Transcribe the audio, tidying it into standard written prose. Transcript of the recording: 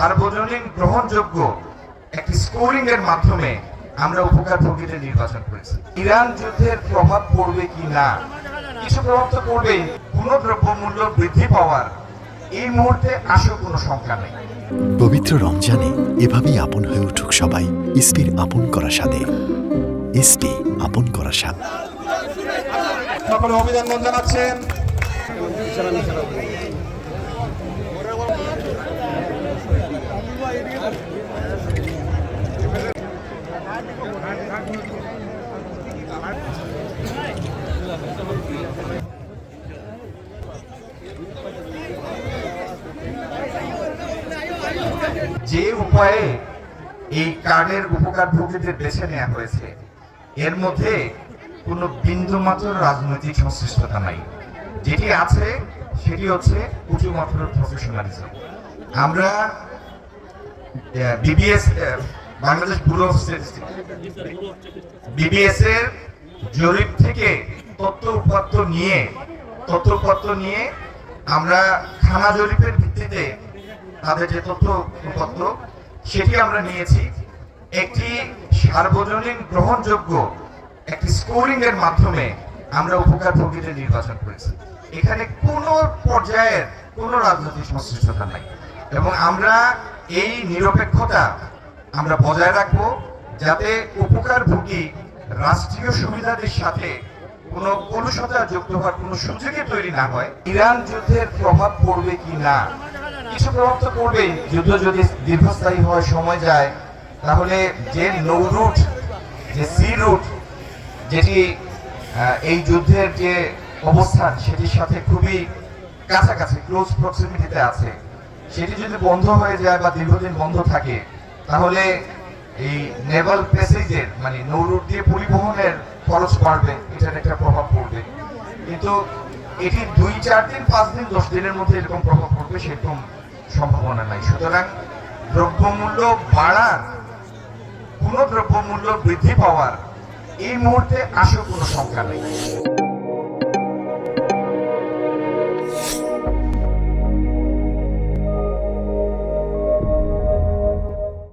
সার্বজনীন গ্রহণযোগ্য একটি স্কোরিং এর মাধ্যমে আমরা উপকারভোগীদের নির্বাচন করেছি। ইরান যুদ্ধের প্রভাব পড়বে কি না, কিছু প্রভাব তো পড়বেই। কোনো দ্রব্যমূল্য বৃদ্ধি পাওয়ার এই মুহূর্তে আসলে কোনো শঙ্কা নেই। পবিত্র রমজানে এভাবেই আপন হয়ে উঠুক সবাই ইসপির আপন করা স্বাদে। ইসপি আপন করা স্বাদ। সকলে অভিনন্দন জানাচ্ছেন। যে উপায়ে এই কার্ডের উপকারভোগীদের বেছে নেওয়া হয়েছে এর মধ্যে কোনো বিন্দুমাত্র রাজনৈতিক সংশ্লিষ্টতা নাই। যেটি আছে সেটি হচ্ছে উঁচুমাত্র প্রফেশনালিজম। আমরা BBS Bangladesh bureau of statistics BBS এর জরিপ থেকে তথ্য নিয়ে আমরা খানা জরিপের ভিত্তিতে তাদের যে তথ্যপত্র সেটি আমরা নিয়েছি। একটি সার্বজনীন গ্রহণযোগ্য একটি স্কোরিং এর মাধ্যমে আমরা উপকারভোগীদের নির্বাচন করেছি। এখানে কোনো পর্যায়ের কোনো রাজনৈতিক সংশ্লিষ্টতা নাই এবং আমরা এই নিরপেক্ষতা আমরা বজায় রাখবো যাতে উপকারভোগী রাষ্ট্রীয় সুবিধাদের সাথে কোনো কলুষতা যুক্ত হওয়ার কোনো সুযোগই তৈরি না হয়। ইরান যুদ্ধের প্রভাব পড়বে কি না, কিছু প্রভাব তো পড়বেই। যুদ্ধ যদি দীর্ঘস্থায়ী হয়, সময় যায়, তাহলে যে নৌ রুট, যে সি রুট, যেটি এই যুদ্ধের যে অবস্থান সেটির সাথে খুবই কাছাকাছি ক্লোজ প্রক্সিমিটিতে আছে, সেটি যদি বন্ধ হয়ে যায় বা দীর্ঘদিন বন্ধ থাকে তাহলে এই নেভাল প্যাসেজের মানে নৌ রুট দিয়ে পরিবহনের খরচ বাড়বে, এটার একটা প্রভাব পড়বে। কিন্তু এটি 2, 4 দিন, 5 দিন, 10 দিনের মধ্যে এরকম প্রভাব পড়বে সেরকম সম্ভাবনা নাই। সুতরাং দ্রব্যমূল্য বাড়ার, কোনো দ্রব্যমূল্য বৃদ্ধি পাওয়ার এই মুহূর্তে আসলে কোনো শঙ্কা নেই।